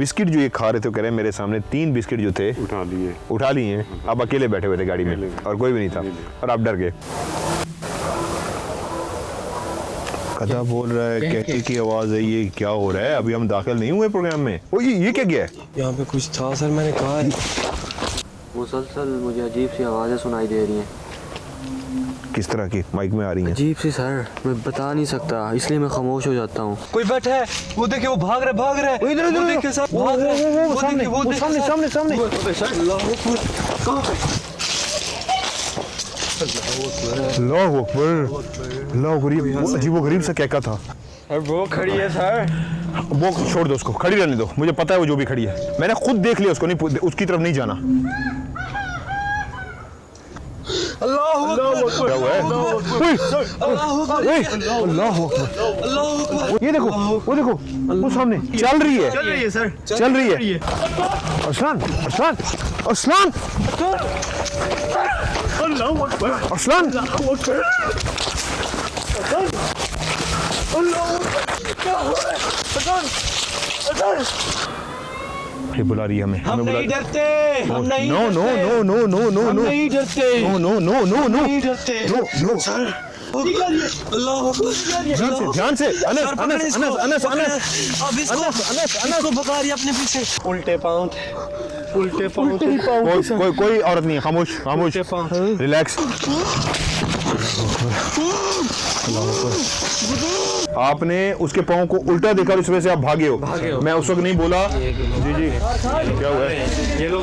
Biscuit जो ये खा रहे थे कह रहे हैं मेरे सामने 3 बिस्किट जो थे उठा लिए हैं। आप अकेले बैठे हुए थे गाड़ी में और कोई भी नहीं था और आप डर गए। कदा बोल रहा है, कहती की आवाज है, ये क्या हो रहा है? अभी हम दाखिल नहीं हुए प्रोग्राम में। ओ ये क्या गया है? यहाँ पे कुछ था सर, मैंने कहा है। मुसलसल मुझे अजीब सी आवाज़ें सुनाई दे रही हैं। किस तरह की माइक में आ रही हैं? अजीब सी सर, मैं बता नहीं सकता, इसलिए मैं खामोश हो जाता हूँ। कोई बैठा है, वो देखिए, वो भाग रहा है। इधर वो देखिए सर, भाग रहा है। वो सामने सामने अल्लाहू अकबर, अल्लाहू गरीब, अजीबोगरीब सा कहका था। वो खड़ी है सर। वो छोड़ दो, उसको खड़ी रहने दो। मुझे पता है वो जो भी खड़ी है, मैंने खुद देख लिया उसको, नहीं उसकी तरफ नहीं जाना। अल्लाहू अकबर, ये देखो, वो देखो, वो सामने चल रही है सर, चल रही है। अरसलान अरसलान अरसलान अरसलान ये बुला रही है हमें। हम नहीं डरते, हम नहीं no no no no no no हम नो नहीं डरते, no no no no no नहीं डरते। नो नो सर, अल्लाह ध्यान से अनस अनस अनस अनस अनस अब इसको भगा रही अपने पीछे। उल्टे पाँव कोई औरत नहीं है। खामोश खामोश, रिलैक्स। आपने उसके पाँव को उल्टा देखा और इस वजह से आप भागे हो। मैं उस वक्त नहीं बोला। जी जी, क्या हुआ है? ये लोग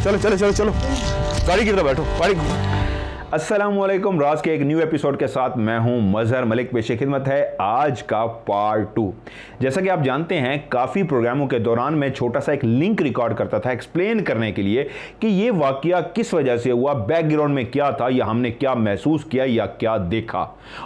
चलो चलो चलो चलो, गाड़ी की तरफ बैठो। गाड़ी। अस्सलामुअलैकुम, राज के एक न्यू एपिसोड के साथ मैं हूं मजहर मलिक। पेशे खिदमत है आज का पार्ट 2। जैसा कि आप जानते हैं, काफ़ी प्रोग्रामों के दौरान मैं छोटा सा एक लिंक रिकॉर्ड करता था एक्सप्लेन करने के लिए कि ये वाकया किस वजह से हुआ, बैकग्राउंड में क्या था, या हमने क्या महसूस किया या क्या देखा।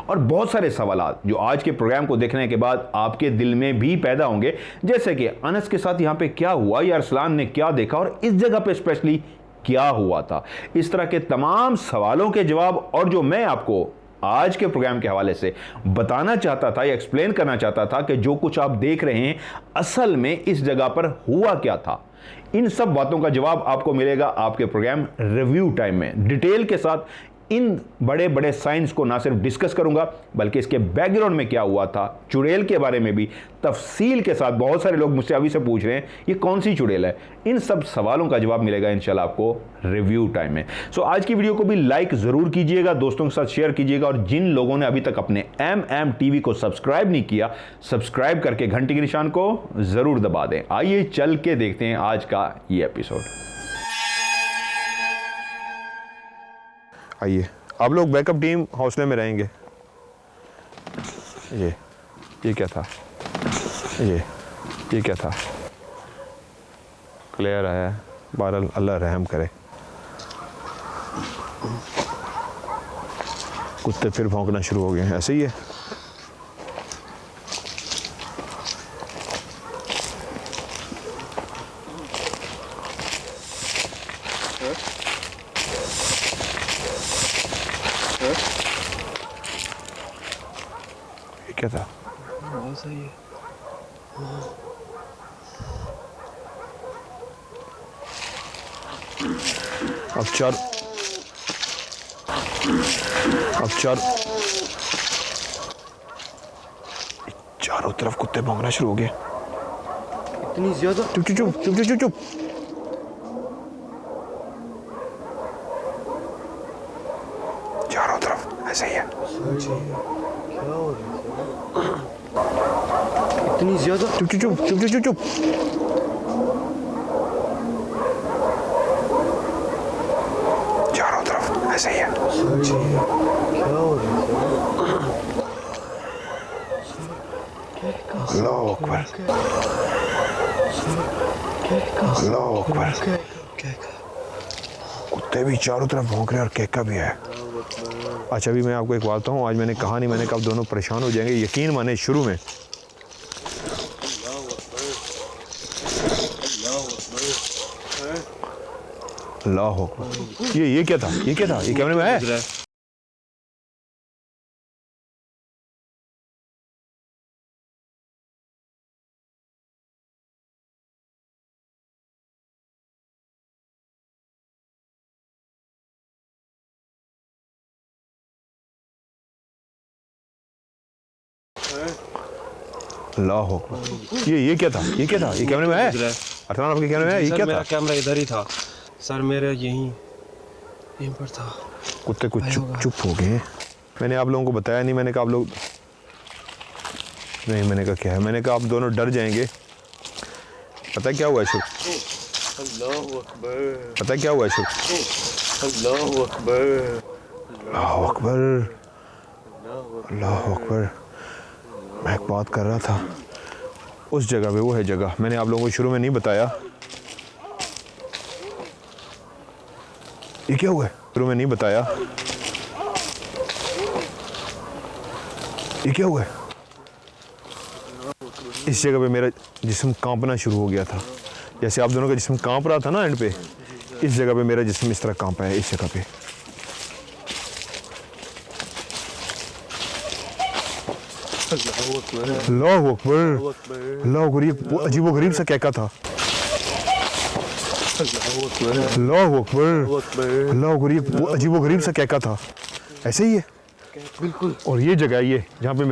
और बहुत सारे सवालात जो आज के प्रोग्राम को देखने के बाद आपके दिल में भी पैदा होंगे, जैसे कि अनस के साथ यहाँ पे क्या हुआ, या अरसलान ने क्या देखा, और इस जगह पे स्पेशली क्या हुआ था। इस तरह के तमाम सवालों के जवाब और जो मैं आपको आज के प्रोग्राम के हवाले से बताना चाहता था या एक्सप्लेन करना चाहता था कि जो कुछ आप देख रहे हैं असल में इस जगह पर हुआ क्या था, इन सब बातों का जवाब आपको मिलेगा आपके प्रोग्राम रिव्यू टाइम में। डिटेल के साथ इन बड़े बड़े साइंस को ना सिर्फ डिस्कस करूंगा, बल्कि इसके बैकग्राउंड में क्या हुआ था, चुड़ैल के बारे में भी तफसील के साथ। बहुत सारे लोग मुझसे अभी से पूछ रहे हैं ये कौन सी चुड़ैल है। इन सब सवालों का जवाब मिलेगा इंशाल्लाह आपको रिव्यू टाइम में। सो आज की वीडियो को भी लाइक ज़रूर कीजिएगा, दोस्तों के साथ शेयर कीजिएगा, और जिन लोगों ने अभी तक अपने MM को सब्सक्राइब नहीं किया, सब्सक्राइब करके घंटी के निशान को ज़रूर दबा दें। आइए चल के देखते हैं आज का ये एपिसोड। आइए, आप लोग बैकअप टीम हौसले में रहेंगे। ये क्या था? ये क्या था? क्लियर आया, बहरहाल अल्लाह रहम करे। कुत्ते फिर भौंकना शुरू हो गए हैं, ऐसे ही है। क्या था? बहुत सही है। अब चारों तरफ कुत्ते भौंकना शुरू हो गए। इतनी ज्यादा? चुप चुप चुप चुप चुप चुप। चारों तरफ ऐसे ही है। क्या हो रहा है? इतनी ज्यादा? चुप चुप चुप चुप चुप चुप। चारों तरफ ऐसे ही है। क्या हो रहा है? अल्लाहू अकबर, अल्लाहू अकबर। कुत्ते भी चारों तरफ भौंक रहे हैं और केका भी है। अच्छा, अभी मैं आपको एक बात बताऊं, आज मैंने कहा नहीं, मैंने कहा दोनों परेशान हो जाएंगे। यकीन माने शुरू में अल्लाह अकबर। ये क्या था? ये क्या था? ये कैमरे में है? अल्लाह अकबर। ये क्या था? ये क्या था? ये कैमरे में है? अरसलान आपके कैमरे में है? ये क्या मेरा था? कैमरा इधर ही था सर, मेरा यहीं पर था। कुत्ते कुछ चुप हो गए। मैंने आप लोगों को बताया नहीं, मैंने कहा आप लोग नहीं, मैंने कहा क्या है, मैंने कहा आप दोनों डर जाएंगे। पता है क्या हुआ शुभ? अल्लाह अकबर, पता है क्या हुआ शुभ? अल्लाह अकबर, अल्लाह अकबर, अल्लाह अकबर। मैं एक बात कर रहा था उस जगह पे, वो है जगह, मैंने आप लोगों को शुरू में नहीं बताया। ये क्या हुआ है? शुरू में नहीं बताया। ये क्या हुआ है? इस जगह पे मेरा जिस्म कांपना शुरू हो गया था, जैसे आप दोनों का जिस्म कांप रहा था ना एंड पे, इस जगह पे मेरा जिस्म इस तरह कांपा है, इस जगह पे। अल्लाह अकबर, अल्लाह अकबर। ये अजीब गरीब सा कहका था। अल्लाह अकबर, अल्लाह अकबर। ये अजीब गरीब सा कहका था। ऐसे ही है बिल्कुल। और ये जगह ये जहाँ पे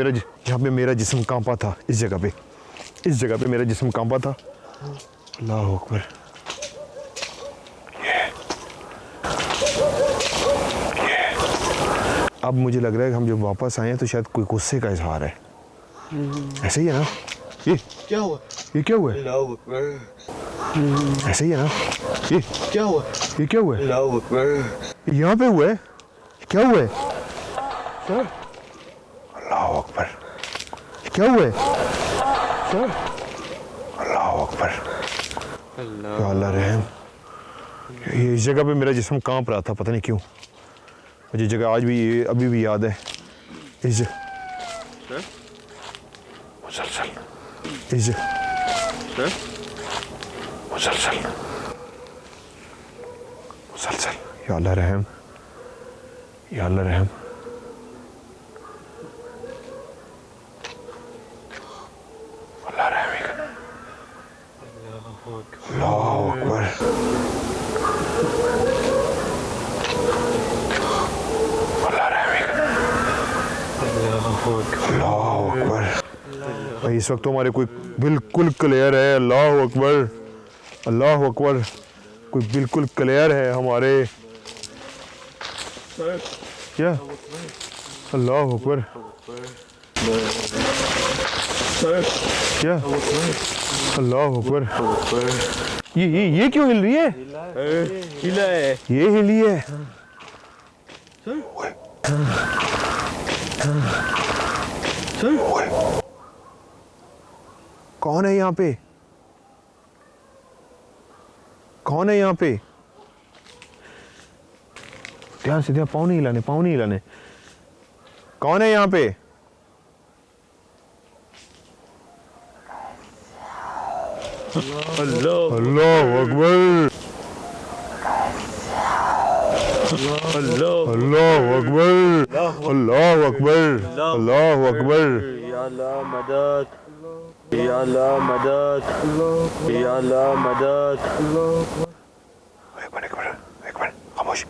मेरा जिस्म कांपा था, इस जगह पे, इस जगह पे मेरा जिस्म कांपा था। अल्लाह अकबर। अब मुझे लग रहा है कि हम जब वापस आए हैं तो शायद कोई गुस्से का इजहार है। ऐसे ही है ना? ये क्या हुआ? ये क्या हुआ है? अल्लाह अकबर, ऐसे ही है ना? ये क्या हुआ? ये क्या हुआ है? अल्लाह अकबर, यहाँ पे हुआ है? क्या हुआ है? सर अल्लाह अकबर। क्या हुआ है? सर, अल्लाह अकबर। या अल्लाह रहम। ये इस जगह पे मेरा जिस्म कांप रहा था, पता नहीं क्यों। मुझे जगह आज भी ये अभी भी याद है। इस मुसलसल इस मुसलसल मुसलसल। या अल्लाह रहम, या अल्लाह रहम। अल्लाह रहम ही कर। अल्लाह अकबर। अल्लाह रहम ही कर। अल्लाह अकबर। भाई इस वक्त तो हमारे कोई बिल्कुल क्लियर है। अल्लाह अकबर, अल्लाह अकबर। कोई बिल्कुल क्लियर है हमारे। क्या? अल्लाह अकबर। क्या? अल्लाह अकबर। ये क्यों हिल रही है? हिला है। ये हिली है। कौन है यहाँ पे? कौन है यहाँ पे? ध्यान से, ध्यान, पाँव नहीं हिलाने, पाँव नहीं हिलाने। कौन है यहाँ पे? अल्लाह अल्लाह अकबर, अल्लाह अल्लाह अकबर, अल्लाह अकबर, अल्लाह अकबर। या अल्लाह मदद, या अल्लाह मदद, या अल्लाह मदद। एक मिनट खामोश।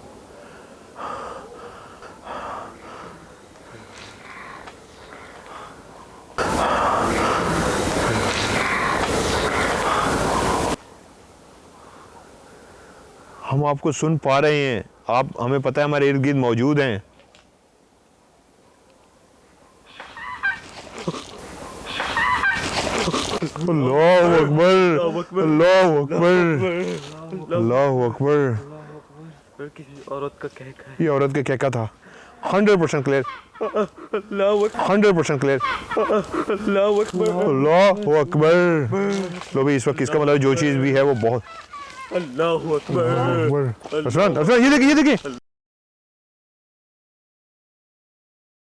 हम आपको सुन पा रहे हैं, आप, हमें पता है हमारे इर्द गिर्द मौजूद हैं। अल्लाह अकबर, अल्लाह अकबर, अल्लाह अकबर। किसी औरत का कहका है। ये औरत का कहका था। 100% क्लियर, 100% क्लियर। अल्लाह अकबर, अल्लाह अकबर। लो भाई, इस वक्त इसका मतलब जो चीज़ भी है वो बहुत। अल्लाह अकबर, अरसलान, अरसलान, ये देखिए, ये देखिए,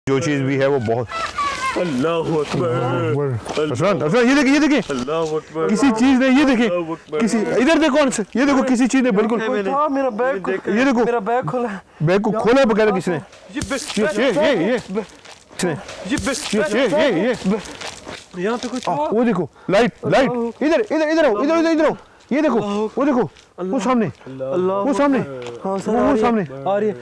जो चीज़ भी है वो बहुत। अल्लाह अकबर, अरसलान, अरसलान, ये देखिए, ये देखिए, अल्लाह अकबर। किसी चीज़ ने, ये देखिए, किसी, इधर देखो, ये देखो, किसी चीज़ ने बिल्कुल, हाँ, मेरा बैग, ये देखो, मेरा बैग खोला है। बैग को खोला बगैर किसने? ये ये किसने? ये यहाँ पे कुछ वो देखो, लाइट, इधर इधर इधर आओ, इधर इधर इधर आओ, ये देखो, वो देखो, वो सामने, वो सामने, हाँ सर, वो सामने आ रही है।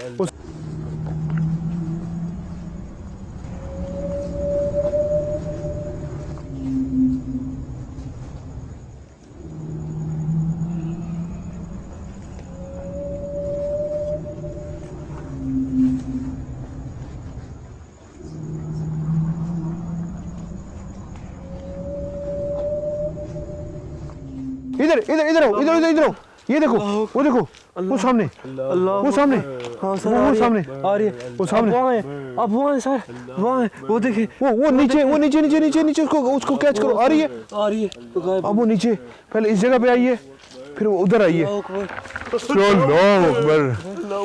इधर इधर इधर आओ, इधर इधर इधर आओ, ये देखो, वो देखो, वो सामने, वो सामने, हाँ सर वो सामने, आ रही है वो सामने, अब वहाँ है सर, वहाँ है, वो देखिए वो नीचे, वो नीचे नीचे नीचे नीचे, उसको कैच करो, आ रही है, तो गायब। अब वो नीचे, पहले इस जगह पे आइए, फिर वो उधर आइए, अल्लाह अकबर,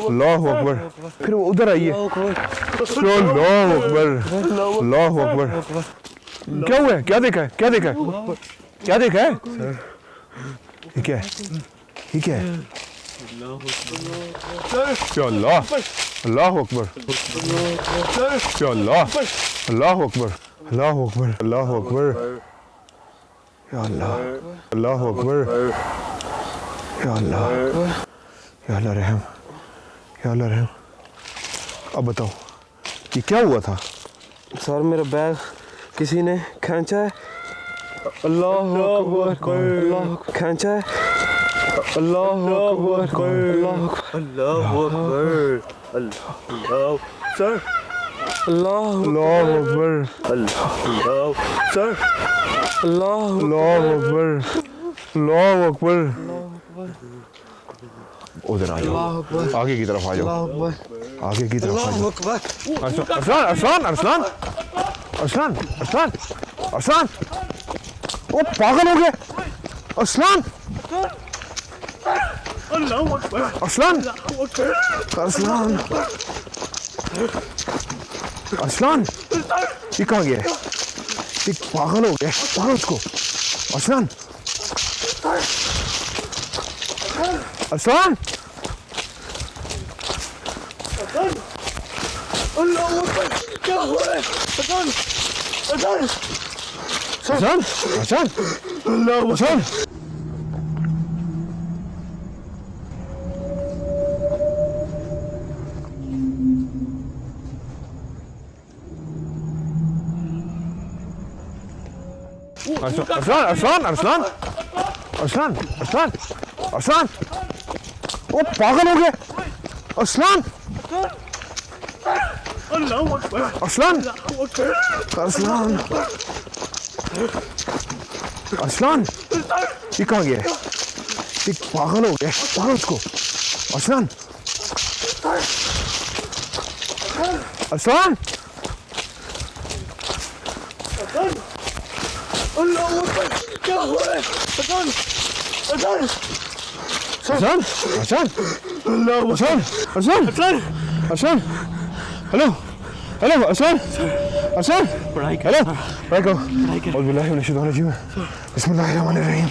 अल्लाह अकबर, फिर वो उधर आइए, अल्लाह अकबर, अल्लाह अकबर। क्या हुआ है? क्या देखा है? क्या देखा है? क्या देखा है? ये क्या है? ये क्या है? या अल्लाह, अल्लाह अकबर, या अल्लाह, अल्लाह अकबर, अल्लाह अकबर, अल्लाह अकबर, या अल्लाह, अल्लाह अकबर, या अल्लाह, या अल्लाह रहम, या अल्लाह रहम। अब बताओ ये क्या हुआ था? सर मेरा बैग किसी ने खींचा है, अल्लाह अकबर, अल्लाह खींचा है, अल्लाह अकबर, अल्लाह अल्लाह अकबर, अल्लाह सर, अल्लाह अल्लाह अकबर, अल्लाह सर, अल्लाह अल्लाह अकबर, अल्लाह अकबर। उधर आ जाओ, आगे की तरफ आ जाओ, आगे की तरफ आ जाओ। अरसलान, अरसलान, अरसलान, अरसलान, अरसलान, अरसलान, ओ पागल हो गए, अरसलान, अरसलान, अरसलान, अरसलान, ये कहाँ गया? ये पागल हो गया, पकड़ो उसको, अरसलान, अरसलान, क्या हो रहा है? अरसलान, अरसलान, अरसलान। अरसलान, अरसलान, अरसलान, अरसलान, अरसलान, अरसलान, ओ पागल हो गए, अरसलान, अरसलान, अरसलान, अरसलान, ये कहाँ गया? ये पागल हो गया, पकड़ो उसको, अरसलान, अरसलान, क्या हो रहा है? अरसलान, अरसलान, अरसलान, अरसलान, अरसलान, हेलो, हेलो, अरसलान, अरसलान, पढ़ाई कर, हेलो, पढ़ाई करो, औज़ु बिल्लाहि मिनश शैतानिर रजीम, बिस्मिल्लाहिर रहमानिर रहीम,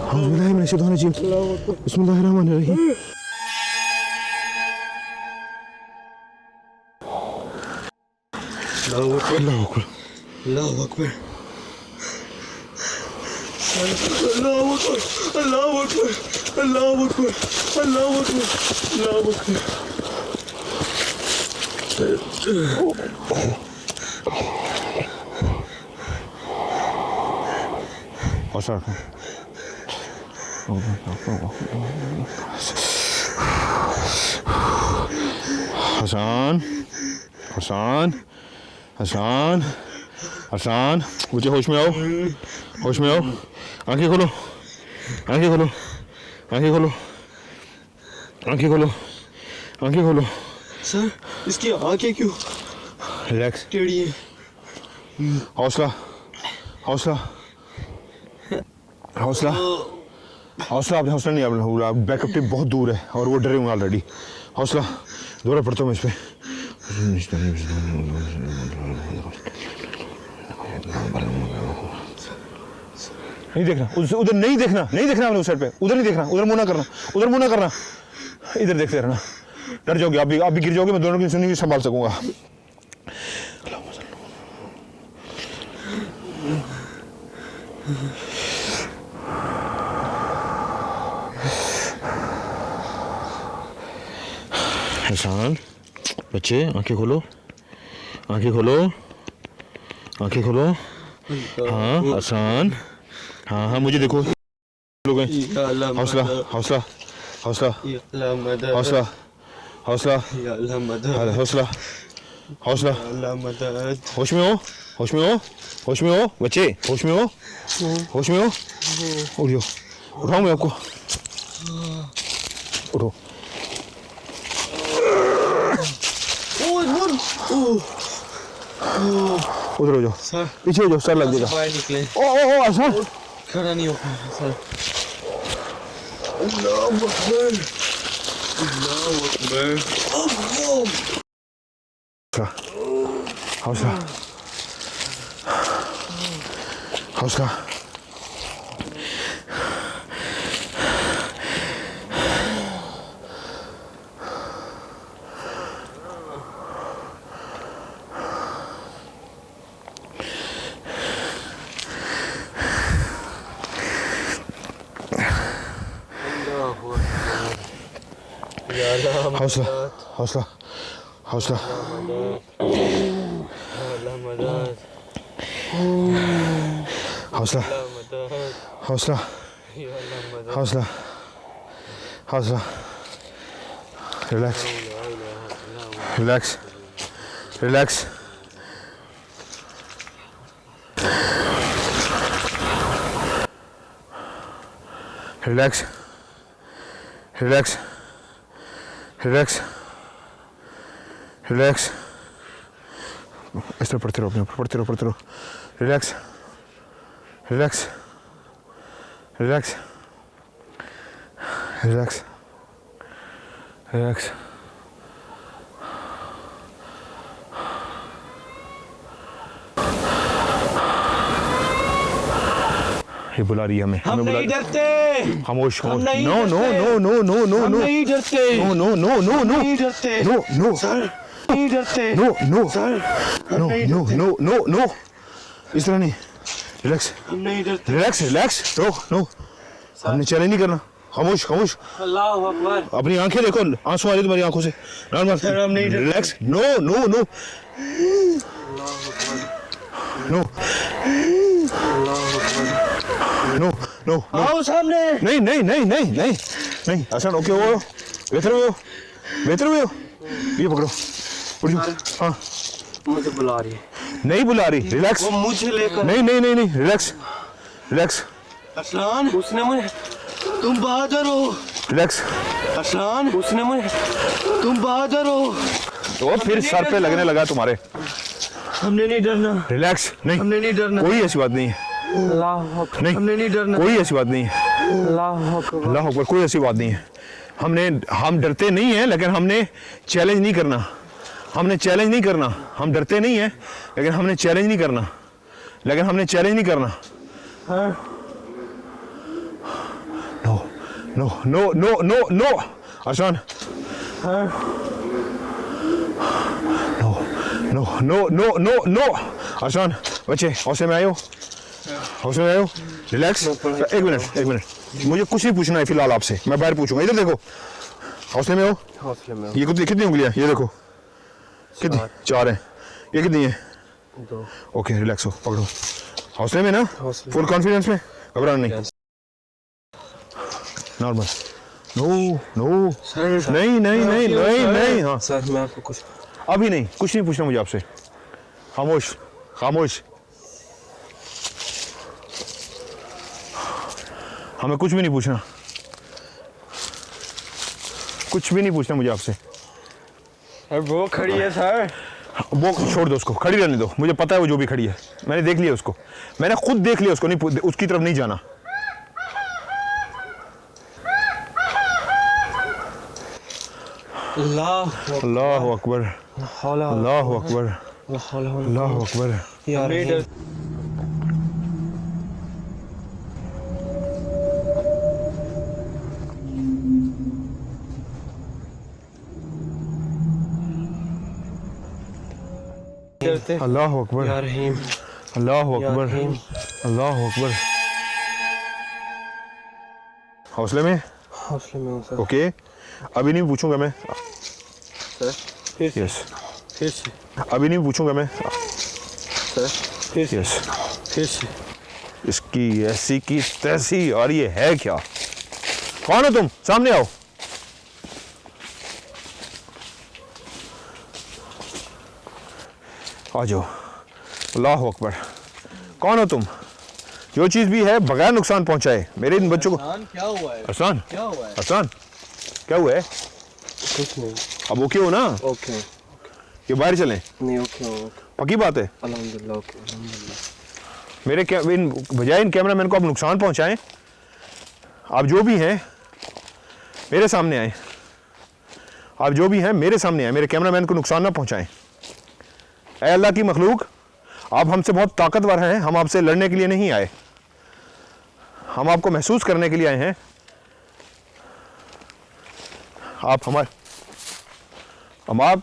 औज़ु बिल्लाहि मिनश शैतानिर रजीम, बिस्मिल्लाहिर रहमानिर रहीम। अल्लाह अकबर, अल्लाह अकबर, अल्लाह अकबर, अल्लाह अकबर, अल्लाह अकबर, अल्लाह अकबर, अल्लाह अकबर, अल्लाह अकबर। औसर हसन, हसन, हसन, हसन, मुझे होश में आओ, होश में आओ, आंखें खोलो, आंखें खोलो, आंखें खोलो, आंखें खोलो, आंखें खोलो। सर इसकी आंखें क्यों रिलैक्स, टेढ़ी है? हौसला, हौसला, हौसला, हौसला, आप हौसला नहीं, आप बैकअप टीम बहुत दूर है और वो डरे हुए ऑलरेडी। हौसला, दोबारा पढ़ता हूँ मैं इस पे। नहीं देखना उधर, नहीं देखना, नहीं देखना मैंने उस साइड पे, उधर नहीं देखना, उधर मुंह ना करना, उधर मुंह ना करना, इधर देखते रहना, डर जाओगे आप भी गिर जाओगे, मैं दोनों की सुनी संभाल सकूंगा। हसन, बच्चे आंखें खोलो, आंखें खोलो, आंखें खोलो, हाँ हसन, हाँ हाँ मुझे देखो, लोग हैं, हौसला, हौसला, हौसला, हौसला, हौसला, हौसला, हौसला, मदद, होश में हो, होश में हो, होश में हो बच्चे, होश में हो, होश में हो। उठो, उठाऊं मैं आपको, उठो। उधर हो जाओ, सर पीछे हो जाओ, सर लग जाएगा। बाहर निकले, ओ आसान। खड़ा नहीं हो पा रहा सर। हौसला, हौसला। हौसला, हौसला, हौसला। हौसला, हौसला, हौसला, हौसला। Relax, relax, relax. Relax, relax, relax, relax. इस तरह पढ़ते रहो, अपने ऊपर पढ़ते रहो, पढ़ते रहो। Relax, relax, relax, relax, relax. ये बुला रही है हमें, हम बुला नहीं डरते, खामोश, खामोश। नहीं नो नो डरते। नो नो नो नो हम नो नहीं डरते, no no no no no नहीं डरते, नो नो सर नहीं डरते, नो नो सर हम नो नहीं नो डरते, नो नो नो। इस तरह नहीं। रिलैक्स, हम नहीं डरते। Relax, relax. नो नो, हमने चैलेंज नहीं करना। खामोश, खामोश। अल्लाह अकबर। अपनी आंखें देखो, आंसू आ रहे तुम्हारी आंखों से। नॉर्मल। सर, हम नहीं डरते। Relax. No no no no no no. आओ सामने। नहीं नहीं नहीं नहीं नहीं नहीं। आसान, ओके हो, बेहतर हुए हो, बेहतर हुए हो। ये पकड़ो, उठ जाओ। हाँ, मुझे बुला रही है, नहीं बुला रही। रिलैक्स। वो मुझे लेकर। नहीं नहीं नहीं नहीं, रिलैक्स, रिलैक्स, अरसलान, उसने मुझे, तुम बहादुर हो। रिलैक्स। अरसलान, उसने मुझे, तुम बहादुर हो। तो फिर सर पे लगने लगा तुम्हारे। हमने नहीं डरना, रिलैक्स। नहीं, हमने नहीं डरना। कोई ऐसी बात नहीं है। अल्लाह अकबर। नहीं, हमने नहीं डरना। कोई ऐसी बात नहीं है। अल्लाह अकबर। अल्लाह अकबर, कोई ऐसी बात नहीं है। हम डरते नहीं हैं, लेकिन हमने चैलेंज नहीं करना। हमने चैलेंज नहीं करना। हम डरते नहीं हैं, लेकिन हमने चैलेंज नहीं करना। लेकिन हमने चैलेंज नहीं करना। No no no no no no. आसान। No no no no no no. आसान। बच्चे, हौसले में आए हो, हौसले में आए हो। रिलैक्स। एक मिनट, एक मिनट। मुझे कुछ नहीं पूछना है फिलहाल आपसे, मैं बाहर पूछूंगा। इधर देखो, हौसले में हो। हौसले में। ये कितनी उंगलियां, ये देखो कितनी, 4 हैं। ये कितनी है? 2। ओके, रिलैक्स हो, पकड़ो। हौसले में ना, हौसले। फुल कॉन्फिडेंस में, घबराना नहीं। नॉर्मल। नो नो, सर नहीं नहीं नहीं नहीं नहीं। हाँ, सर मैं आपको कुछ, अभी नहीं, कुछ नहीं पूछना मुझे आपसे। खामोश, खामोश। हमें कुछ भी नहीं पूछना, कुछ भी नहीं पूछना मुझे आपसे। सर वो खड़ी है सर। वो छोड़ दो, उसको खड़ी रहने दो। मुझे पता है वो जो भी खड़ी है, मैंने देख लिया उसको, मैंने खुद देख लिया उसको। नहीं, उसकी तरफ नहीं जाना। अल्लाह अकबर, अल्लाह अकबर, अल्लाह अकबर। यार डरते। अल्लाह अकबर, या रहीम, अल्लाह या अकबर, रहीम। अल्लाह अकबर। हौसले में, हौसले में हूँ सर। ओके। अभी नहीं पूछूंगा मैं। सर फिर से, यस, फिर से, अभी नहीं पूछूंगा मैं। सर फिर से, यस। फिर से। इसकी ऐसी की तैसी, और ये है क्या? कौन हो तुम? सामने आओ। आ जाओ, अल्लाह अकबर। कौन हो तुम? जो चीज़ भी है बगैर नुकसान पहुंचाए मेरे इन बच्चों को। क्या हुआ है? हसन, क्या हुआ है? हसन क्या हुआ है? कुछ नहीं। अब ओके हो ना? ओके। ये बाहर चलें? नहीं ओके ओके। पक्की बात है? अल्हम्दुलिल्लाह ओके अल्हम्दुलिल्लाह। मेरे बजाय इन कैमरामैन को आप नुकसान पहुंचाएं। आप जो भी हैं मेरे सामने आए। आप जो भी हैं मेरे सामने आए, मेरे कैमरामैन को नुकसान ना पहुंचाएं। ऐ अल्लाह की मखलूक, आप हमसे बहुत ताकतवर हैं, हम आपसे लड़ने के लिए नहीं आए, हम आपको महसूस करने के लिए आए हैं। आप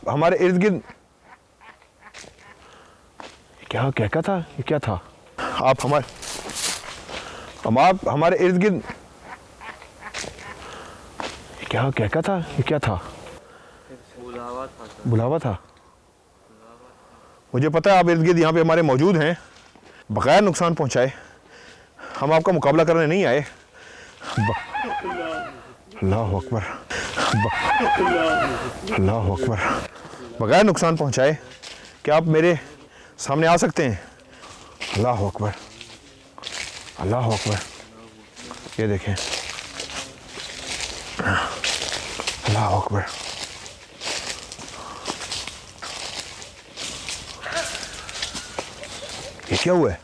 हमारे इर्द गिर्द क्या था? ये क्या था? आप हमारे इर्द गिर्द क्या था? ये क्या था? बुलावा था। मुझे पता है आप इर्द गिर्द यहाँ पे हमारे मौजूद हैं। बगैर नुकसान पहुँचाए हम आपका मुकाबला करने नहीं आए। अल्लाह अकबर, अल्लाह अकबर। बगैर नुकसान पहुँचाए क्या आप मेरे सामने आ सकते हैं? अल्लाह अकबर, अल्लाह अकबर। ये देखें, अल्लाह अकबर। ये क्या हुआ है?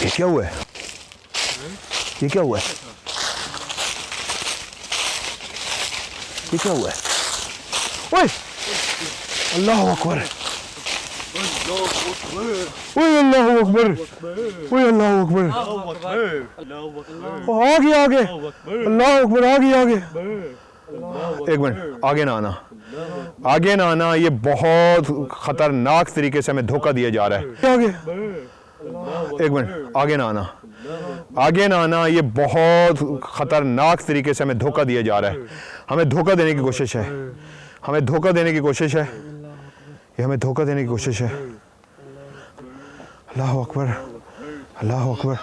ये क्या हुआ है? ये क्या हुआ है? ये क्या हुआ है? ओए अल्लाह अकबर, ओए अल्लाह अकबर, ओए अल्लाह अकबर। आगे आगे, अल्लाह अकबर, आगे आगे। एक मिनट, आगे ना आना, आगे ना आना। ये बहुत खतरनाक तरीके से हमें धोखा दिया जा रहा है। आगे, एक मिनट, आगे ना आना, आगे ना आना। ये बहुत खतरनाक तरीके से हमें धोखा दिया जा रहा है। हमें धोखा देने की कोशिश है, हमें धोखा देने की कोशिश है, ये हमें धोखा देने की कोशिश है। अल्लाह अकबर, अल्लाह अकबर,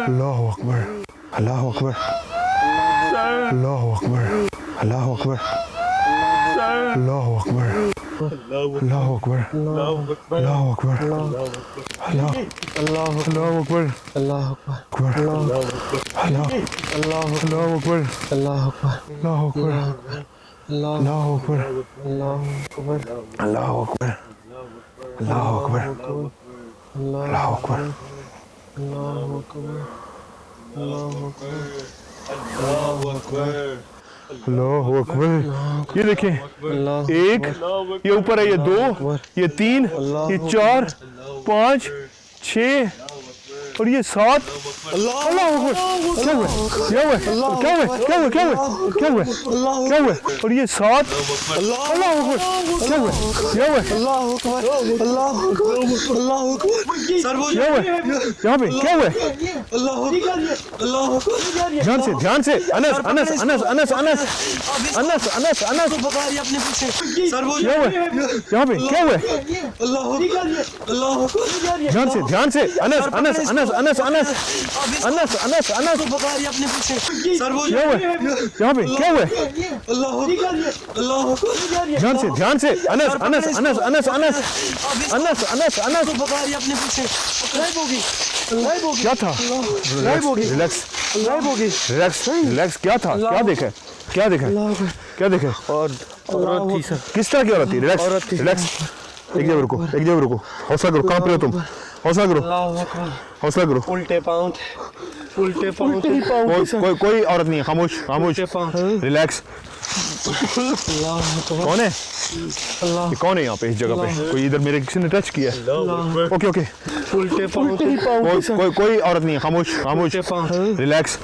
अल्लाह अकबर, अल्लाह अकबर, अल्लाह अकबर, अल्लाह अकबर, अल्लाह अकबर, अल्लाह अकबर, अल्लाह अकबर, अल्लाह अकबर, अल्लाह अकबर, अल्लाह अकबर, अल्लाह अकबर, अल्लाह अकबर, अल्लाह अकबर, अल्लाह अकबर, अल्लाह अकबर, अल्लाह अकबर, अल्लाह अकबर, अल्लाह अकबर। ये देखें, एक, ये ऊपर है, ये दो, ये तीन, ये चार, 5, 6 और ये 7। अल्लाह अकबर। क्या हुआ? क्या हुआ? क्या हुआ? क्या हुआ? क्या हुआ? क्या हुआ? क्या हुआ? और ये 7। अल्लाह अकबर। क्या हुआ? क्या हुआ? अल्लाह अकबर, अल्लाह अकबर, अल्लाह अकबर। सर वो क्या हुआ? यहाँ पे क्या हुआ? अल्लाह अकबर, अल्लाह अकबर। ध्यान से, ध्यान से। अनस, अनस, अनस, अनस, अनस, अनस, अनस, अनस। बगारी अपने पीछे। सर वो क्या हुआ? यहाँ पे क्या हुआ? अल्लाह अकबर, अल्लाह अकबर। ध्यान से, ध्यान से। अनस, अनस, अनस, अनस, अनस, अनस, अनस, अनस। बगारी अपने पीछे। सर वो क्या हुआ? यहाँ पे क्या हुआ? अल्लाह अकबर, अल्लाह अकबर। ध्यान से, ध्यान से। अनस, अनस, अनस, अनस, अनस, अनस, अनस, अनस। बगारी अपने पीछे। गायब होगी, गायब होगी। क्या था? रिलैक्स, गायब होगी। Relax, relax. क्या था? क्या देखा? क्या देखा? क्या देखा? और औरत थी सर। किस तरह की औरत थी? Relax, relax. एक जगह रुको, एक जगह रुको। हौसला करो। कहाँ पे हो तुम? हौसला करो, हौसला करो। उल्टे पाँव, उल्टे पाँव। कोई औरत नहीं है। खामोश, खामोश, रिलैक्स। कौन है? ये कौन है यहाँ पे, इस जगह पे? कोई इधर मेरे किसी ने टच किया है? Okay okay. उल्टे पाँव। कोई औरत नहीं है। खामोश, खामोश, रिलैक्स।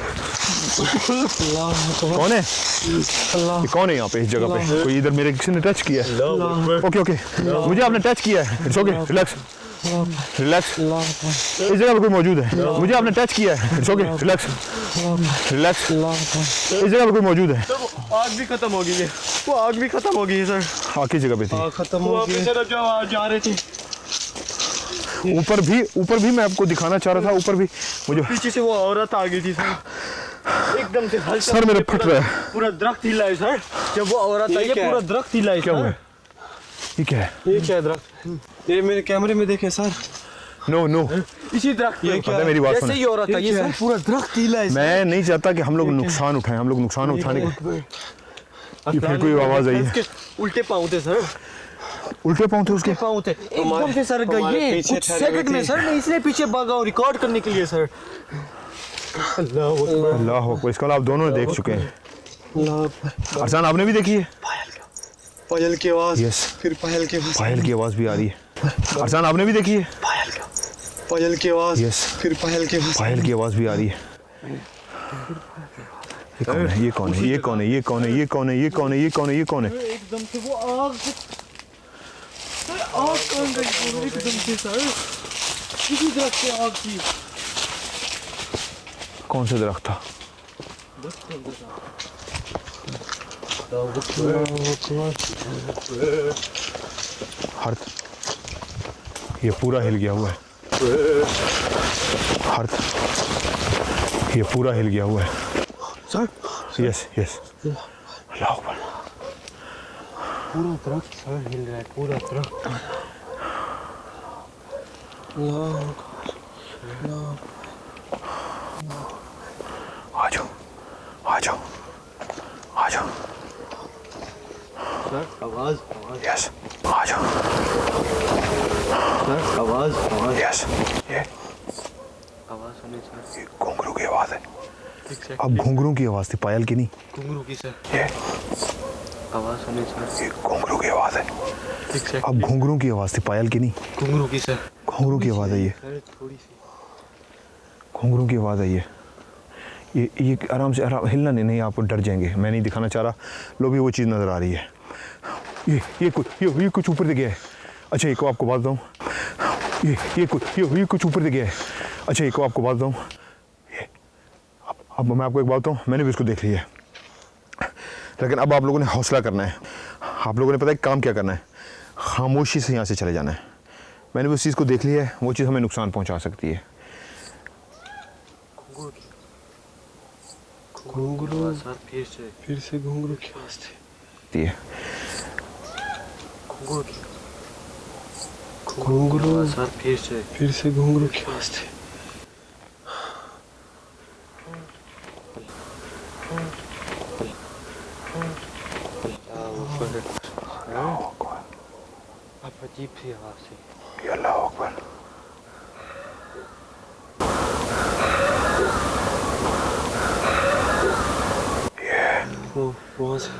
कौन है? ये कौन है यहाँ पे, इस जगह पे? कोई इधर मेरे किसी ने टच किया है? Okay okay. मुझे आपने टच किया है। It's okay, relax, relax. इस जगह पे कोई मौजूद है। मुझे आपने टच किया है। It's okay, relax, relax. इस जगह पे कोई मौजूद है। आग भी खत्म हो गई है, वो आग भी खत्म हो गई है सर। हाँ, किस जगह पे थी? आग खत्म हो गई है। जा रहे थे ऊपर भी मैं आपको दिखाना चाह रहा था। ऊपर भी मुझे पीछे से वो औरत आ गई थी सर, एकदम से हल्का। सर मेरे फट रहा है। पूरा दरख्त हिला है सर, जब वो औरत आई है पूरा दरख्त हिला है। क्या हुआ? ये क्या है? ये क्या है दरख्त? ये मेरे कैमरे में देखें सर। नो नो, इसी दरख्त ये क्या है? मेरी बात सुनो। ही हो रहा था ये सर, पूरा दरख्त हीला है। मैं नहीं चाहता कि हम लोग नुकसान उठाएं, हम लोग नुकसान उठाने के। ये फिर कोई आवाज आई है। उल्टे पाँव थे सर, उल्टे पाँव थे उसके। पाँव थे एकदम से सर गए कुछ सेकंड में सर। मैं इसलिए पीछे भागा हूँ रिकॉर्ड करने के लिए सर। अल्लाह अकबर, इसका आप दोनों देख चुके हैं। अरसान आपने भी देखी है? पायल की आवाज। यस, फिर पायल की आवाज। पायल की आवाज भी आ रही है। अरसान आपने भी देखी है? पायल की आवाज। यस, फिर पायल की आवाज। पायल की आवाज भी आ रही है। ये कौन है? ये कौन है? ये कौन है? ये कौन है? ये कौन है? ये कौन है? ये कौन है? ये कौन है? एकदम से वो आग सर, आग कौन गई एकदम से सर? किसी दरख्त से आग थी। कौन सा दरख्त था? हर ये पूरा हिल गया हुआ है। हर ये पूरा हिल गया हुआ है सर। यस यस, अल्लाह अकबर। पूरा दरख्त सर हिल रहा है, पूरा दरख्त। आ जाओ आ जाओ आ जाओ। सर आवाज आवाज यस, आ जाओ। सर आवाज आवाज यस, ये आवाज सुनी सर। घुंघरू की आवाज है। अब घुंघरू की आवाज थी, पायल की नहीं। घुंघरू की सर ये आवाज सुनी सर। ये घुंघरू की आवाज है। एग्जैक्ट अब घुंघरू की आवाज थी, पायल की नहीं। घुंघरू की सर। घुंघरू की आवाज है। ये सर थोड़ी सी घुंघरू की आवाज़ है। ये आराम से, आराम हिलना नहीं, आप डर जाएंगे। मैं नहीं दिखाना चाह रहा, लोग भी वो चीज़ नज़र आ रही है। ये कुछ ऊपर से गया है। अच्छा, एक को आपको बात बताऊँ, ये कुछ ऊपर से गया है। अच्छा, एक को आपको बात बताऊँ, अब मैं आपको एक बात बताऊँ, मैंने भी इसको देख लिया है। लेकिन अब आप लोगों ने हौसला करना है। आप लोगों ने पता है काम क्या करना है, खामोशी से यहाँ से चले जाना है। मैंने भी उस चीज़ को देख लिया है, वो चीज़ हमें नुकसान पहुँचा सकती है। घुंघरू सर फिर से घुंघरू की आवाज थी। घुंघरू सर फिर से घुंघरू की आवाज थी। अब अजीब सी आवाज थी। अल्लाह अकबर। वहाँ से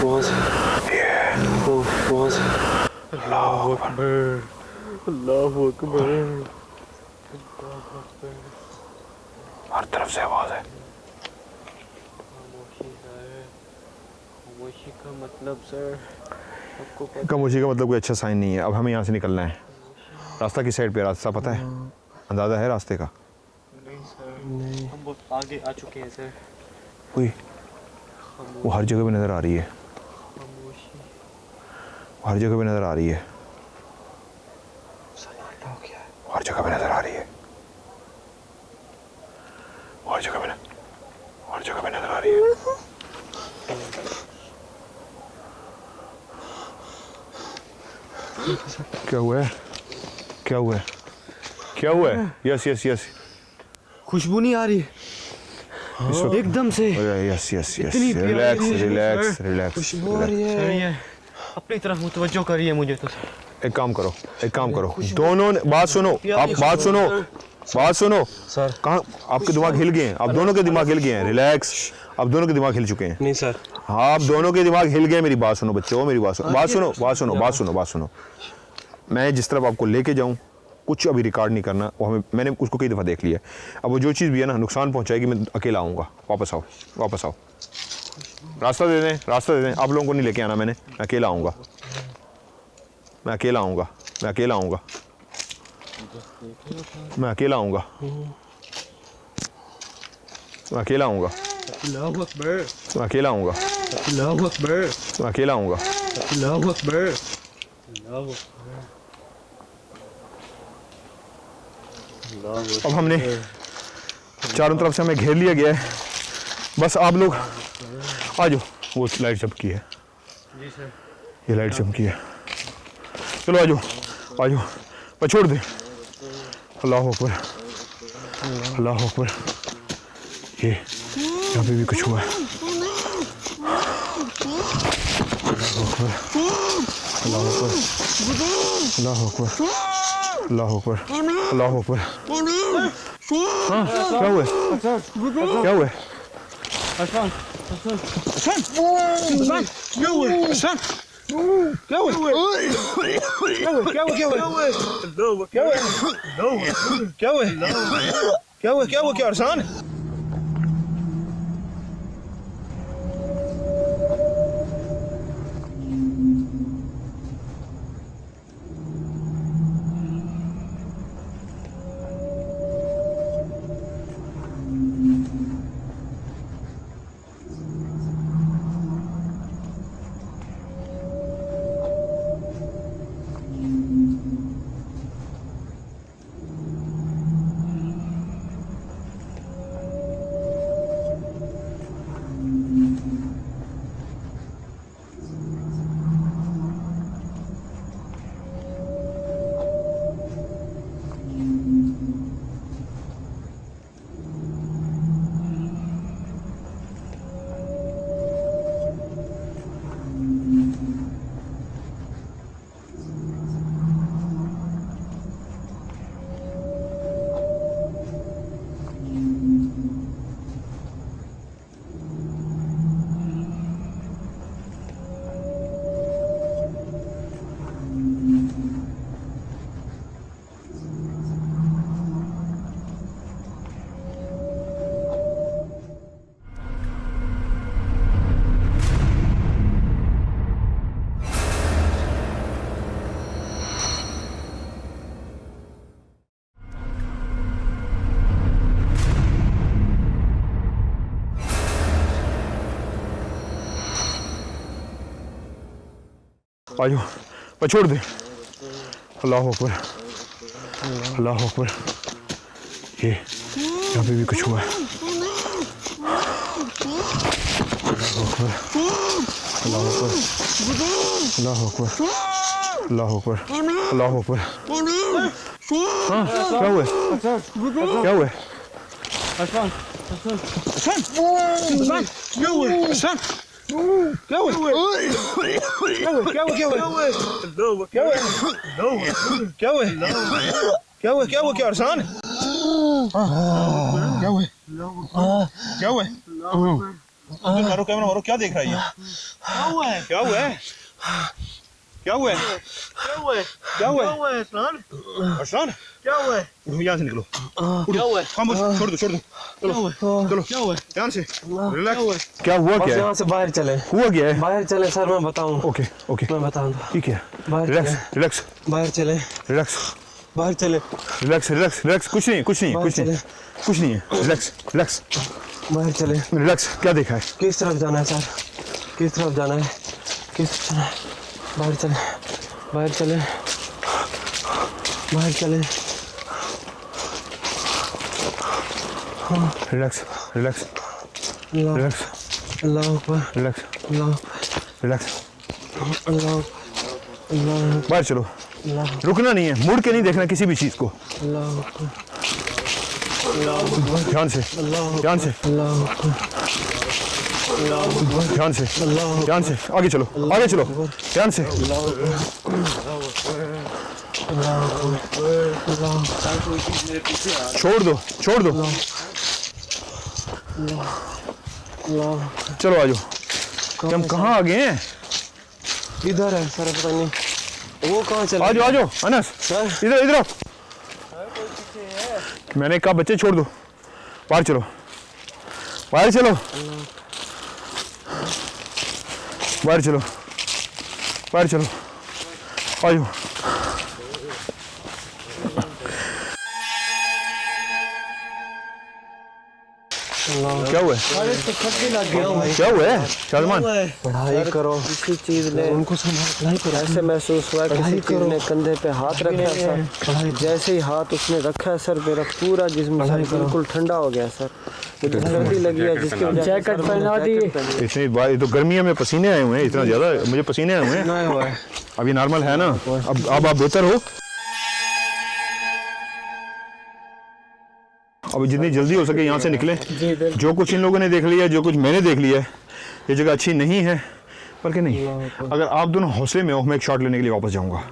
वहाँ से वहाँ से। अल्लाह अकबर, अल्लाह अकबर। हर तरफ से आवाज है। खामोशी सर, खामोशी का मतलब सर आपको पता खामोशी का मतलब कोई अच्छा साइन नहीं है। अब हमें यहाँ से निकलना है। रास्ता किस साइड पे, रास्ता पता है? अंदाज़ा है रास्ते का? नहीं सर, नहीं हम बहुत आगे आ चुके हैं सर। कोई वो हर जगह पे नज़र आ रही है, खामोशी हर जगह पे नज़र आ रही है, हर जगह पे नज़र आ रही है, हर जगह पे हर जगह पे नज़र आ रही है। क्या हुआ है? क्या हुआ है? क्या हुआ है? यस यस यस, खुशबू नहीं आ रही एकदम से। यस यस यस, इतनी प्यारी रिलैक्स खुशबू, रिलैक्स सर। रिलैक्स। खुशबू आ रही सर है। ये अपनी तरफ मुतवज्जो करिए मुझे तो सर। एक काम करो, एक काम करो, दोनों ने बात सुनो, आप बात सुनो, बात सुनो सर। कहाँ आपके दिमाग हिल गए हैं? आप दोनों के दिमाग हिल गए हैं। रिलैक्स, आप दोनों के दिमाग हिल चुके हैं। नहीं सर, आप दोनों के दिमाग हिल गए। मेरी बात सुनो बच्चों, मेरी बात सुनो, बात सुनो, बात सुनो, बात सुनो, बात सुनो। मैं जिस तरफ आपको लेके जाऊँ, कुछ अभी रिकॉर्ड नहीं करना, वो हमें, मैंने उसको कई दफ़ा देख लिया। अब वो जो चीज़ भी है ना नुकसान पहुँचाएगी, मैं अकेला आऊँगा। वापस आओ, वापस आओ, रास्ता दे दें, रास्ता दे दें। आप लोगों को नहीं लेके आना, मैं अकेला आऊँगा, मैं अकेला आऊँगा, मैं अकेला आऊँगा, मैं अकेला आऊँगा, मैं अकेला आऊँगा, अल्लाहु अकबर, मैं अकेला आऊँगा, अल्लाहु अकबर, मैं अकेला आऊँगा। अल्लाहु अकबर, अल्लाहु अब हमने चारों तरफ से हमें घेर लिया गया है। बस आप लोग आ जाओ, वो लाइट जब की है। जी सर। ये लाइट चमकी है। चलो आ जाओ आ जाओ, पर छोड़ दे। अल्लाह अकबर अल्लाह अकबर। ये यहाँ पे भी कुछ हुआ है। अल्लाह अकबर अल्लाह अकबर अल्लाह अकबर अल्लाह अकबर। हाँ क्या हुआ क्या हुआ? हसन हसन हसन क्या हुआ? हसन क्या हुआ? क्या हुआ क्या हुआ क्या हुआ क्या हुआ क्या हुआ क्या हुआ क्या हसन? आ जाओ, पर छोड़ दे। अल्लाह अकबर अल्लाह अकबर। ये यहाँ पे भी कुछ हुआ है। अल्लाह अकबर अल्लाह अकबर अल्लाह अकबर अल्लाह अकबर अल्लाह अकबर। हाँ क्या हुआ क्या हुआ? हसन हसन हसन हसन क्या हुआ? हसन क्या हुआ क्या हुआ क्या हुआ क्या हुआ क्या हुआ क्या हुआ क्या हुआ क्या हुआ क्या हसन? क्या हुआ क्या हुआ? मारो कैमरा मारो, क्या देख रहा है ये? क्या हुआ है क्या हुआ है क्या हुआ है क्या हुआ है क्या हुआ है हसन? हसन क्या हुआ है? उठो यहाँ से निकलो। क्या हुआ है? खामोश, छोड़ दो चलो चलो क्या हुआ है? ध्यान से रिलैक्स। क्या हुआ क्या है? यहाँ से बाहर चले हुआ क्या है? बाहर चले सर, मैं बताऊँ। ओके ओके मैं बताऊँगा। ठीक है बाहर रिलैक्स चले रिलैक्स बाहर चले रिलैक्स बाहर चले रिलैक्स रिलैक्स रिलैक्स। कुछ नहीं कुछ नहीं कुछ नहीं कुछ नहीं है। रिलैक्स रिलैक्स बाहर चले। रिलैक्स। क्या देखा है? किस तरफ जाना है सर? किस तरफ जाना है? किस तरफ जाना है? बाहर चले बाहर चले बाहर चले। रिलैक्स रिलैक्स अल्लाह रिलैक्स अल्लाह अकबर रिलैक्स अल्लाह रिलैक्स। अल्लाह अल्लाह बाहर चलो, अल्लाह रुकना नहीं है, मुड़ के नहीं देखना किसी भी चीज़ को। अल्लाह अकबर ध्यान से ध्यान से अल्लाह अकबर ध्यान से ध्यान से। आगे चलो आगे चलो ध्यान से। छोड़ दो छोड़ दो। चलो आ जाओ। हम कहाँ आ गए हैं? इधर है सर, पता नहीं वो कहाँ चला। आ जाओ अनस, सर इधर इधर आओ। मैंने कहा बच्चे छोड़ दो, बाहर चलो बाहर चलो बाहर चलो बाहर चलो। आ जाओ। क्या हुआ है? क्या हुआ है शाजमान? पढ़ाई करो। किसी चीज ने उनको पढ़ाई करो। ऐसे महसूस हुआ किसी चीज ने कंधे पे हाथ रखा सर। जैसे ही हाथ उसने रखा सर, मेरा पूरा जिस्म बिल्कुल ठंडा हो गया सर। सर्दी लगी है जिसकी वजह से जैकेट पहना दी। इतनी बात, ये तो गर्मियों में पसीने आए हुए हैं, इतना ज़्यादा मुझे पसीने आए हुए हैं। नहीं हुआ है। अब ये नॉर्मल है ना? अब आप बेहतर हो। अब जितनी जल्दी हो सके यहाँ से निकलें। जो कुछ इन लोगों ने देख लिया, जो कुछ मैंने देख लिया है, ये जगह अच्छी नहीं है। बल्कि नहीं, अगर आप दोनों हौसले में हो, मैं एक शॉट लेने के लिए वापस जाऊँगा।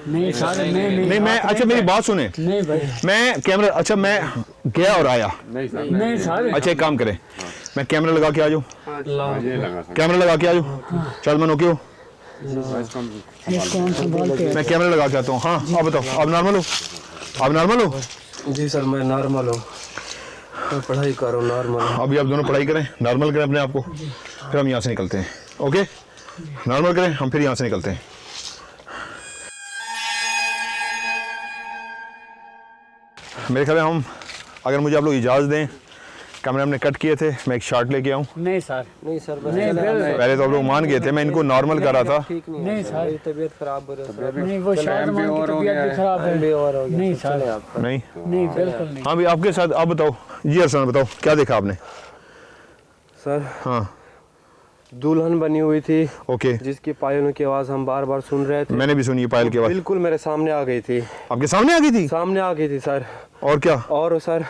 नहीं सर, नहीं मैं अच्छा मेरी बात सुने, नहीं भाई, मैं कैमरा, अच्छा मैं गया और आया। नहीं सर, अच्छा एक काम करें, मैं कैमरा लगा के आ जाऊँ, कैमरा लगा के आ जाऊँ, चल मैं ओके हो, ये कौन संभालते हैं? मैं कैमरा लगा के आता हूँ। हाँ अब बताओ, आप नॉर्मल हो? आप नॉर्मल हो? जी सर मैं नॉर्मल हूँ, मैं पढ़ाई कर रहा हूँ नॉर्मल। अभी आप दोनों पढ़ाई करें, नॉर्मल करें अपने आप को, फिर हम यहाँ से निकलते हैं। ओके, नॉर्मल करें, हम फिर यहाँ से निकलते हैं। मेरे ख्याल में हम, अगर मुझे आप लोग इजाज़त दें, कैमरे हमने कट किए थे, मैं एक शॉट लेके आऊँ। नहीं सर, नहीं सर बस नहीं पहले तो आप लोग मान गए थे, मैं इनको नॉर्मल कर रहा था। ठीक नहीं नहीं है सर, मेरी तबीयत खराब हो रही है। नहीं वो शायद मान की तबीयत भी खराब है। और हो गया नहीं सर, चले सर, आप। नहीं, नहीं बिल्कुल नहीं। हाँ भी आपके साथ, आप बताओ जी अरसान, बताओ क्या देखा आपने? सर हाँ दुल्हन बनी हुई थी ओके, जिसकी पायलों की आवाज़ हम बार बार सुन रहे थे। मैंने भी सुनी पायल की आवाज़। बिल्कुल मेरे सामने आ गई थी, आपके सामने आ गई थी? सामने आ गई थी सर। और क्या, और सर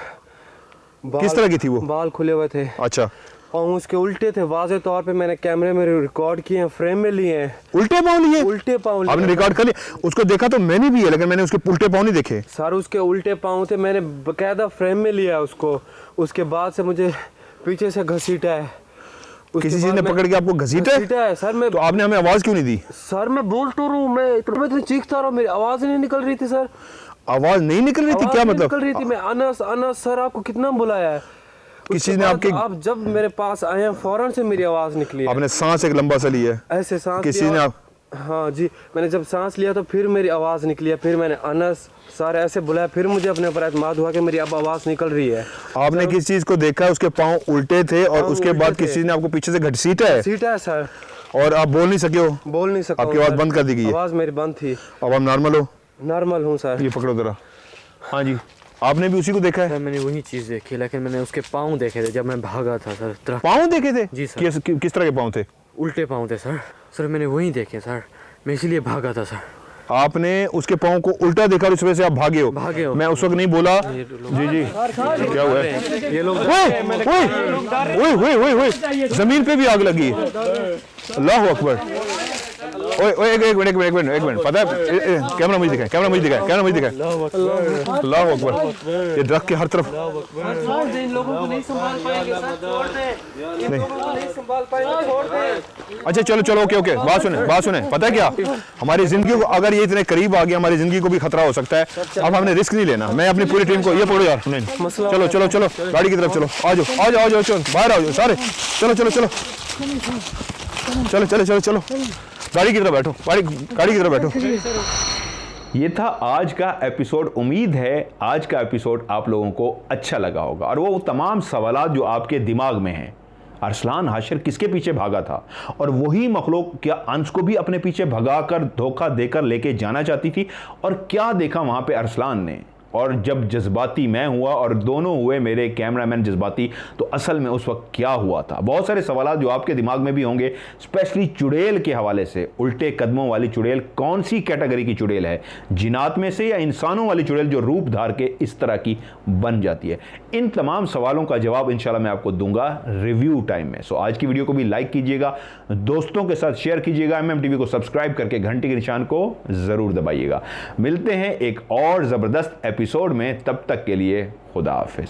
किस तरह की थी वो? बाल खुले हुए थे अच्छा, और उसके उल्टे थे। वाज़े तौर पे मैंने कैमरे में रिकॉर्ड किए हैं, फ्रेम में लिए हैं। उल्टे पाँव लिए? उल्टे पाँव आपने रिकॉर्ड कर लिया? उसको देखा तो मैंने भी है, लेकिन मैंने उसके उल्टे पाँव नहीं देखे। सर उसके उल्टे पाँव थे, मैंने बकायदा फ्रेम में लिया उसको। उसके बाद से मुझे पीछे से घसीटा है। उसके किसी चीज बाद ने मैं- पकड़ के आपको घसीटा है? सर मैं तो आपने हमें आवाज क्यों नहीं दी? सर मैं बोल तो रहा हूँ, मैं इतना चीखता रहा, मेरी आवाज़ नहीं निकल रही थी सर। आवाज नहीं निकल रही थी? आवाज़ क्या नहीं मतलब? निकल रही थी। मैं अनस अनस सर आपको कितना बुलाया है। किसी उसके ने बाद आपके, आप जब मेरे पास आए हैं फौरन से मेरी आवाज़ निकली है। आपने सांस एक लंबा सा लिया है, ऐसे सांस किसी लिया। ने आप, हाँ जी, मैंने जब सांस लिया तो फिर मेरी आवाज़ निकली है। फिर मैंने अनस सर ऐसे बुलाया, फिर मुझे अपने ऊपर एतमाद हुआ कि मेरी अब आवाज़ निकल रही है। आपने किस चीज को देखा है? उसके पाँव उल्टे थे और पाँव उसके उल्टे बाद थे। किसी ने आपको पीछे से घसीटा है सीटा है सर, और आप बोल नहीं सके हो? बोल नहीं सकता आपकी हूँ आवाज सर। बंद कर दी गई है? आवाज़ मेरी बंद थी। अब आप नॉर्मल हो? नॉर्मल हूँ सर। ये पकड़ो जरा। हाँ जी, आपने भी उसी को देखा है? सर मैंने वही चीज़ देखी, लेकिन मैंने उसके पाँव देखे थे जब मैं भागा था सर। पाँव देखे थे? जी सर। किस तरह के पाँव थे? उल्टे पाँव थे सर। सर मैंने वही देखे सर, मैं इसीलिए भागा था सर। आपने उसके पाँव को उल्टा देखा और इस वजह से आप भागे हो? भागे हो। मैं उस वक्त नहीं बोला। जी जी, क्या हुआ है? ये लोग ओए, जमीन पे भी आग लगी है। अल्लाह अकबर। ओए एक मिनट, पता है, कैमरा मुझे दिखाए, कैमरा मुझे दिखाए। अल्लाह अकबर, ये दरख्त के हर तरफ। इन लोगों को नहीं संभाल पाएंगे सर, छोड़ दें। इन लोगों को नहीं संभाल पाएंगे, छोड़ दें। अच्छा चलो ओके, बात सुने। पता है क्या, हमारी जिंदगी को अगर ये इतने करीब आ गया, हमारी जिंदगी को भी खतरा हो सकता है। अब हमने रिस्क नहीं लेना। मैं अपनी पूरी टीम को, ये पकड़ो यार, नहीं चलो गाड़ी की तरफ चलो, आ जाओ, चलो बाहर आओ सारे, चलो गाड़ी की तरफ बैठो, गाड़ी की तरफ बैठो। ये था आज का एपिसोड। उम्मीद है आज का एपिसोड आप लोगों को अच्छा लगा होगा और वो तमाम सवालात जो आपके दिमाग में हैं, अरसलान हाशिर किसके पीछे भागा था और वही मखलूक क्या अंश को भी अपने पीछे भगाकर धोखा देकर लेके जाना चाहती थी, और क्या देखा वहां पे अरसलान ने। और जब जज्बाती मैं हुआ और दोनों हुए मेरे कैमरामैन जज्बाती, तो असल में उस वक्त क्या हुआ था। बहुत सारे सवाल जो आपके दिमाग में भी होंगे, स्पेशली चुड़ैल के हवाले से। उल्टे कदमों वाली चुड़ैल कौन सी कैटेगरी की चुड़ैल है, जिन्नात में से या इंसानों वाली चुड़ैल जो रूप धार के इस तरह की बन जाती है। इन तमाम सवालों का जवाब इंशाल्लाह मैं आपको दूंगा रिव्यू टाइम में। सो आज की वीडियो को भी लाइक कीजिएगा, दोस्तों के साथ शेयर कीजिएगा, MMTV को सब्सक्राइब करके घंटी के निशान को जरूर दबाइएगा। मिलते हैं एक और जबरदस्त एपिसोड में, तब तक के लिए खुदा हाफिज।